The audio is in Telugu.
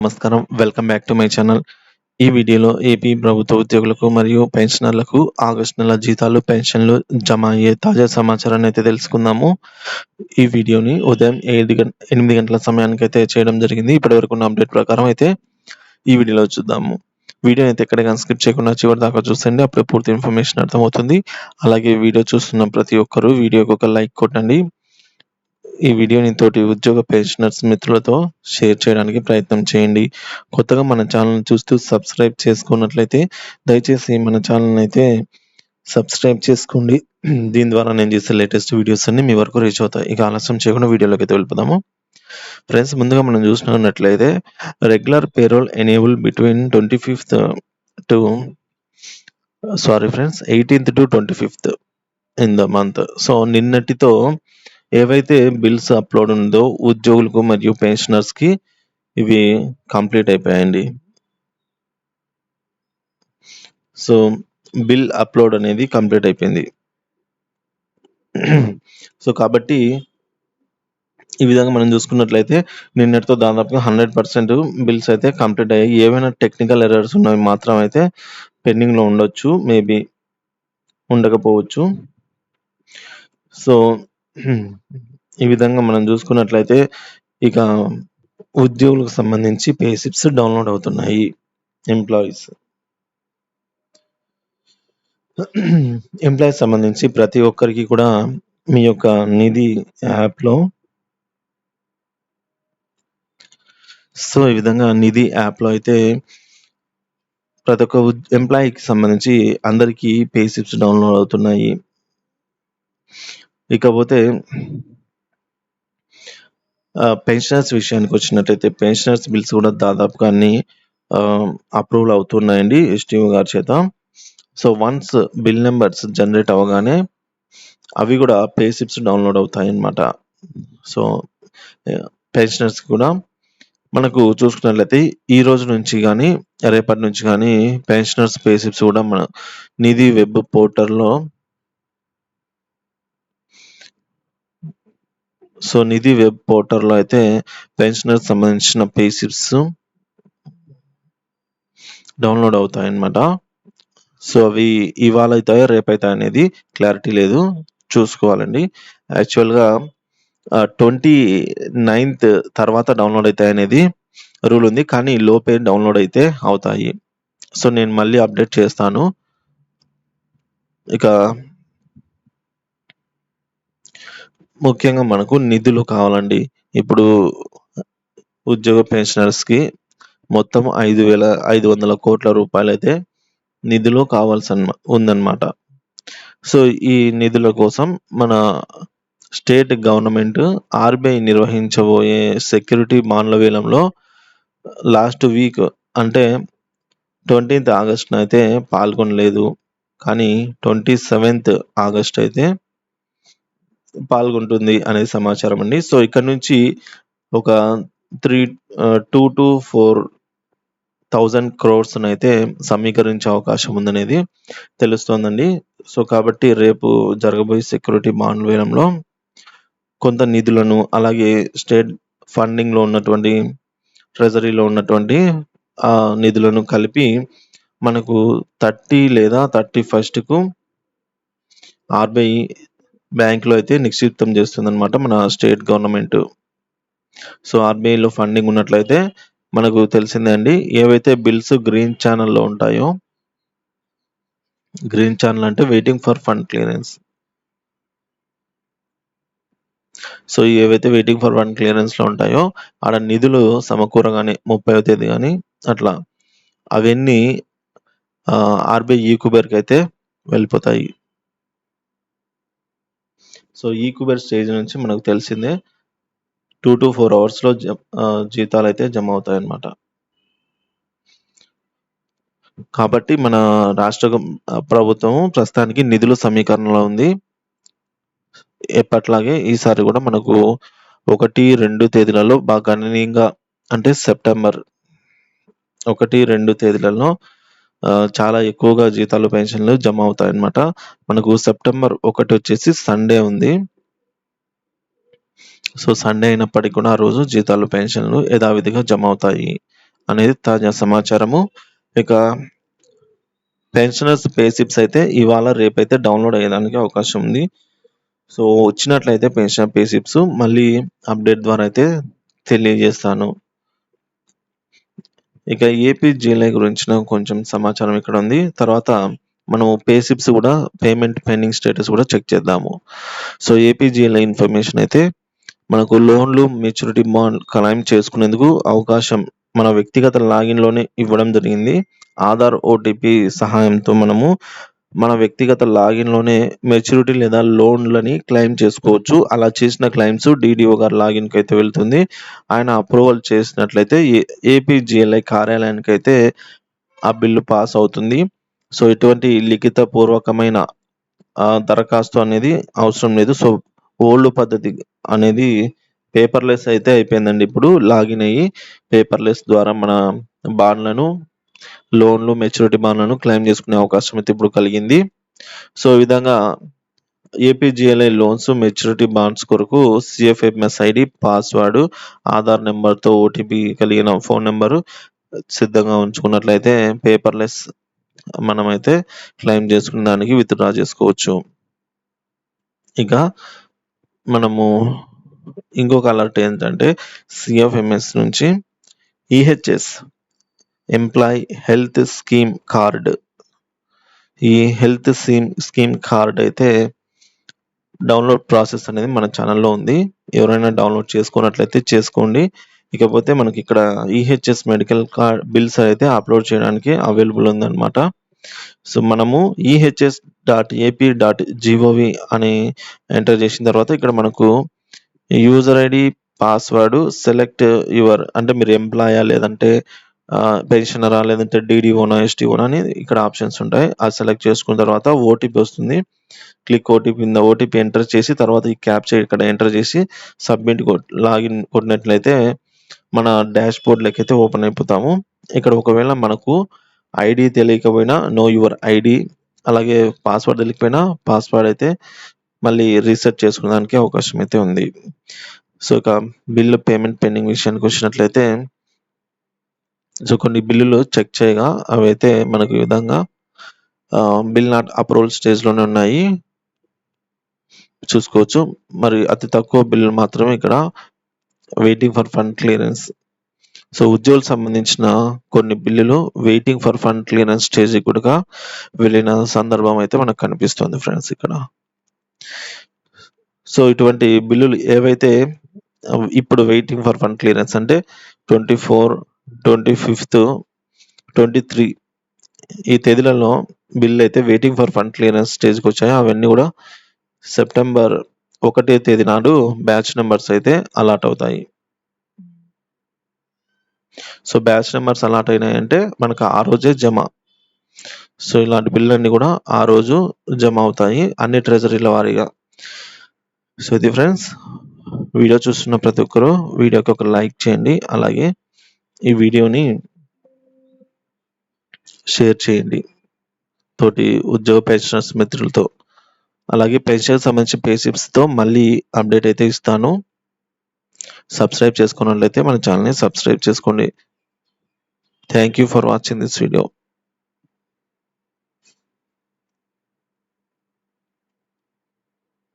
నమస్కారం. Welcome back to my channel. ఈ వీడియోలో ఏపీ ప్రభుత్వ ఉద్యోగులకు మరియు పెన్షనర్లకు ఆగస్టు నెల జీతాలు, పెన్షన్లు జమ అయ్యే తాజా సమాచారాన్ని అయితే తెలుసుకుందాము. ఈ వీడియోని ఉదయం 8 గంటల సమయానికైతే చేయడం జరిగింది. ఇప్పటివరకు ఉన్న అప్డేట్ ప్రకారం అయితే ఈ వీడియోలో చూద్దాము. వీడియోని అయితే ఎక్కడికైనా స్కిప్ చేయకుండా చివరి దాకా చూసండి. అప్పుడే పూర్తి ఇన్ఫర్మేషన్ అర్థమవుతుంది. అలాగే వీడియో చూస్తున్న ప్రతి ఒక్కరూ వీడియోకి ఒక లైక్ కొట్టండి. ఈ వీడియోని తోటి ఉద్యోగ పెన్షనర్స్ మిత్రులతో షేర్ చేయడానికి ప్రయత్నం చేయండి. కొత్తగా మన ఛానల్ చూస్తూ సబ్స్క్రైబ్ చేసుకున్నట్లయితే దయచేసి మన ఛానల్ అయితే సబ్స్క్రైబ్ చేసుకోండి. దీని ద్వారా నేను చేసే లేటెస్ట్ వీడియోస్ అన్ని మీ వరకు రీచ్ అవుతాయి. ఇక ఆలస్యం చేయకుండా వీడియోలోకి అయితే వెళ్ళిపోదాము. ఫ్రెండ్స్, ముందుగా మనం చూసినట్లయితే regular payroll enable between 25th to 18th to 25th in the month. So నిన్నటితో ఏవైతే బిల్స్ అప్లోడ్ ఉందో ఉద్యోగులకు మరియు పెన్షనర్స్ కి ఇవి కంప్లీట్ అయిపోయాయండి. సో బిల్ అప్లోడ్ అనేది కంప్లీట్ అయిపోయింది. సో కాబట్టి ఈ విధంగా మనం చూసుకున్నట్లయితే నిన్నటితో దాదాపుగా 100% బిల్స్ అయితే కంప్లీట్ అయ్యాయి. ఏవైనా టెక్నికల్ ఎర్రర్స్ ఉన్నవి మాత్రం అయితే పెండింగ్ లో ఉండొచ్చు, మేబీ ఉండకపోవచ్చు. సో ఈ విధంగా మనం చూసుకున్నట్లయితే ఇక ఉద్యోగులకు సంబంధించి పే స్లిప్స్ డౌన్లోడ్ అవుతున్నాయి. ఎంప్లాయీస్ సంబంధించి ప్రతి ఒక్కరికి కూడా మీ యొక్క నిధి యాప్లో ఈ విధంగా నిధి యాప్లో అయితే ప్రతి ఒక్క ఎంప్లాయీకి సంబంధించి అందరికీ పే స్లిప్స్ డౌన్లోడ్ అవుతున్నాయి. ఇకపోతే పెన్షనర్స్ విషయానికి వచ్చినట్లయితే పెన్షనర్స్ బిల్స్ కూడా దాదాపుగా అన్ని అప్రూవల్ అవుతున్నాయండి ఎస్టీఓ గారి చేత. So once bill numbers generate అవ్వగానే అవి కూడా పే స్లిప్స్ డౌన్లోడ్ అవుతాయి అన్నమాట. సో పెన్షనర్స్ కూడా మనకు చూసుకున్నట్లయితే ఈ రోజు నుంచి కానీ రేపటి నుంచి కానీ పెన్షనర్స్ పే స్లిప్స్ కూడా మన నిధి వెబ్ పోర్టల్లో నిధి వెబ్ పోర్టల్లో అయితే పెన్షనర్స్ సంబంధించిన పే స్లిప్స్ డౌన్లోడ్ అవుతాయన్నమాట. సో అవి ఇవాళ అవుతాయో రేపైతాయో అనేది క్లారిటీ లేదు, చూసుకోవాలండి. యాక్చువల్గా 29th తర్వాత డౌన్లోడ్ అవుతాయి అనేది రూల్ ఉంది, కానీ లోపే డౌన్లోడ్ అయితే అవుతాయి. సో నేను మళ్ళీ అప్డేట్ చేస్తాను. ఇక ముఖ్యంగా మనకు నిధులు కావాలండి. ఇప్పుడు ఉద్యోగ పెన్షనర్స్ కి మొత్తం 5,500 కోట్ల రూపాయలు అయితే నిధులు ఉందన్నమాట. సో ఈ నిధుల కోసం మన స్టేట్ గవర్నమెంట్ ఆర్బీఐ నిర్వహించబోయే సెక్యూరిటీ బాండ్ల వేలంలో లాస్ట్ వీక్ అంటే 20th ఆగస్ట్ అయితే పాల్గొనలేదు, కానీ 27th ఆగస్ట్ అయితే పాల్గొంటుంది అనే సమాచారం అండి. సో ఇక్కడ నుంచి ఒక 2 to 4,000 crores అయితే సమీకరించే అవకాశం ఉందనేది తెలుస్తోందండి. సో కాబట్టి రేపు జరగబోయే సెక్యూరిటీ బాండ్ వేలంలో కొంత నిధులను, అలాగే స్టేట్ ఫండింగ్ లో ఉన్నటువంటి ట్రెజరీలో ఉన్నటువంటి నిధులను కలిపి మనకు 30 లేదా 31కు ఆర్బీఐ బ్యాంకులో అయితే నిక్షిప్తం చేస్తుందన్నమాట మన స్టేట్ గవర్నమెంట్. సో ఆర్బీఐలో ఫండింగ్ ఉన్నట్లయితే మనకు తెలిసిందే అండి, ఏవైతే బిల్స్ గ్రీన్ ఛానల్లో ఉంటాయో, గ్రీన్ ఛానల్ అంటే waiting for fund clearance. So ఏవైతే వెయిటింగ్ ఫర్ ఫండ్ క్లియరెన్స్ లో ఉంటాయో ఆడ నిధులు సమకూరగానే 30వ తేదీ కానీ అట్లా అవన్నీ ఆర్బీఐ ఈక్యూబర్కి అయితే వెళ్ళిపోతాయి. సో ఈక్యూబర్ స్టేజ్ నుంచి మనకు తెలిసిందే 2 to 4 hours లో జీతాలు అయితే జమ అవుతాయి అన్నమాట. కాబట్టి మన రాష్ట్ర ప్రభుత్వం ప్రస్తుతానికి నిధుల సమీకరణలో ఉంది. ఎప్పట్లాగే ఈసారి కూడా మనకు 1, 2 తేదీలలో బాగా గణనీయంగా, అంటే సెప్టెంబర్ 1, 2 తేదీలలో చాలా ఎక్కువగా జీతాలు, పెన్షన్లు జమ అవుతాయి అన్నమాట. మనకు సెప్టెంబర్ 1 వచ్చేసి సండే ఉంది. సో సండే అయినప్పటికీ కూడా ఆ రోజు జీతాలు, పెన్షన్లు యథావిధిగా జమ అవుతాయి. అనేది తాజా సమాచారము. ఇక పెన్షనర్స్ పే స్లిప్స్ అయితే ఇవాళ, రేపైతే డౌన్‌లోడ్ అయ్యేదానికి అవకాశం ఉంది. సో, వచ్చినట్లయితే పెన్షనర్ పే స్లిప్స్ మళ్ళీ అప్డేట్ ద్వారా అయితే తెలియజేస్తాను. ఇక ఏపీజీఎల్ఐ గురించిన కొంచెం సమాచారం ఇక్కడ ఉంది. తర్వాత మనం పే స్లిప్స్ కూడా పేమెంట్ పెండింగ్ స్టేటస్ కూడా చెక్ చేద్దాము. సో, ఏపీజీఎల్ఐ ఇన్ఫర్మేషన్ అయితే మనకు లోన్‌లు, మెచ్యూరిటీ బాండ్ క్లెయిమ్ చేసుకునేందుకు అవకాశం మన వ్యక్తిగత లాగిన్‌లోనే ఇవ్వడం జరిగింది. ఆధార్, ఓటీపీ సహాయంతో మనము మన వ్యక్తిగత లాగిన్‌లోనే మెచ్యూరిటీ లేదా లోన్‌లని క్లెయిమ్ చేసుకోవచ్చు. అలా చేసిన క్లెయిమ్స్ డీడీఓ గారి లాగిన్‌కైతే వెళ్తుంది. ఆయన అప్రూవల్ చేసినట్లయితే ఏపీజీఎల్ఐ కార్యాలయానికైతే ఆ బిల్లు పాస్ అవుతుంది. సో, ఎటువంటి లిఖిత పూర్వకమైన దరఖాస్తు అనేది అవసరం లేదు. సో, ఓల్డ్ పద్ధతి అనేది పేపర్‌లెస్ అయితే అయిపోయిందండి. ఇప్పుడు లాగిన్ అయ్యి పేపర్‌లెస్ ద్వారా మన బాండ్‌లను, లోన్‌లు, మెచ్యూరిటీ బాండ్‌లను క్లెయిమ్ చేసుకునే అవకాశం అయితే ఇప్పుడు కలిగింది. సో, ఈ విధంగా ఏపీజీఎల్ఐ లోన్స్, మెచ్యూరిటీ బాండ్స్ కొరకు సీఎఫ్ఎంఎస్ ఐడీ, పాస్‌వర్డ్, ఆధార్ నెంబర్‌తో ఓటీపీ కలిగిన ఫోన్ నంబరు సిద్ధంగా ఉంచుకున్నట్లయితే పేపర్‌లెస్ మనమైతే క్లెయిమ్ చేసుకునే దానికి విత్‌డ్రా చేసుకోవచ్చు. ఇక మనము ఇంకొక అలర్ట్ ఏంటంటే సీఎఫ్ఎంఎస్ నుంచి EHS employee health scheme card, ఈ హెల్త్ స్కీమ్ కార్డ్ అయితే డౌన్‌లోడ్ ప్రాసెస్ అనేది మన ఛానల్‌లో ఉంది. ఎవరైనా డౌన్‌లోడ్ చేసుకున్నట్లయితే చేసుకోండి. ఇకపోతే మనకిక్కడ ఈహెచ్ఎస్ మెడికల్ కార్డ్ బిల్స్ అయితే అప్‌లోడ్ చేయడానికి అవైలబుల్ ఉందన్నమాట. సో, మనము ehs.ap.gov అని ఎంటర్ చేసిన తర్వాత ఇక్కడ మనకు user ID, password, select your అంటే మీరు ఎంప్లాయా లేదంటే పెన్షనరా లేదంటే డీడీఓనా, ఎస్‌టీఓనా అని ఇక్కడ ఆప్షన్స్ ఉంటాయి. అది సెలెక్ట్ చేసుకున్న తర్వాత ఓటీపీ వస్తుంది. Click OTP in the OTP enter చేసి తర్వాత ఈ క్యాప్చా ఇక్కడ ఎంటర్ చేసి సబ్మిట్ లాగిన్ కొట్టినట్లయితే మన డాష్‌బోర్డ్‌లోకైతే ఓపెన్ అయిపోతాము. ఇక్కడ ఒకవేళ మనకు ఐడీ తెలియకపోయినా నో యువర్ ఐడీ, అలాగే పాస్‌వర్డ్ తెలియకపోయినా పాస్‌వర్డ్ అయితే మళ్ళీ రీసెట్ చేసుకునేదానికి అవకాశం అయితే ఉంది. సో, ఇక బిల్లు పేమెంట్ పెండింగ్ విషయానికి వచ్చినట్లయితే సో, కొన్ని బిల్లులు చెక్ చేయగా అవైతే మనకు ఈ విధంగా బిల్ నాట్ అప్రూవల్ స్టేజ్‌లోనే ఉన్నాయి. చూసుకోవచ్చు. మరి అతి తక్కువ బిల్లులు మాత్రమే ఇక్కడ waiting for fund clearance. So, ఉద్యోగులకు సంబంధించిన కొన్ని బిల్లులు వెయిటింగ్ ఫర్ ఫండ్ క్లియరెన్స్ స్టేజ్‌కి కూడా వెళ్ళిన సందర్భం అయితే మనకు కనిపిస్తుంది ఫ్రెండ్స్ ఇక్కడ. సో, ఇటువంటి బిల్లులు ఏవైతే ఇప్పుడు వెయిటింగ్ ఫర్ ఫండ్ క్లియరెన్స్ అంటే 24, 25, 23 ఈ తేదీలలో బిల్లు అయితే వెయిటింగ్ ఫర్ ఫండ్ క్లియరెన్స్ స్టేజ్‌కి వచ్చాయో అవన్నీ కూడా సెప్టెంబర్ 1 తేదీ నాడు బ్యాచ్ నంబర్స్ అయితే అలాట్ అవుతాయి. సో, బ్యాచ్ నంబర్స్ అలాట్ అయినాయంటే మనకు ఆ రోజే జమ. సో, ఇలాంటి బిల్లులన్నీ కూడా ఆ రోజు జమ అవుతాయి అన్ని ట్రెజరీల వారీగా. సో, ఇది ఫ్రెండ్స్. వీడియో చూస్తున్న ప్రతి ఒక్కరు వీడియోకి ఒక లైక్ చేయండి. అలాగే ఈ వీడియోని షేర్ చేయండి తోటి ఉద్యోగ పెన్షనర్స్ మిత్రులతో. అలాగే పెన్షన్‌కి సంబంధించిన పే స్లిప్స్‌తో మళ్ళీ అప్డేట్ అయితే ఇస్తాను. సబ్స్క్రైబ్ చేసుకున్నట్లయితే మన ఛానెల్‌ని సబ్స్క్రైబ్ చేసుకోండి. Thank you for watching this video.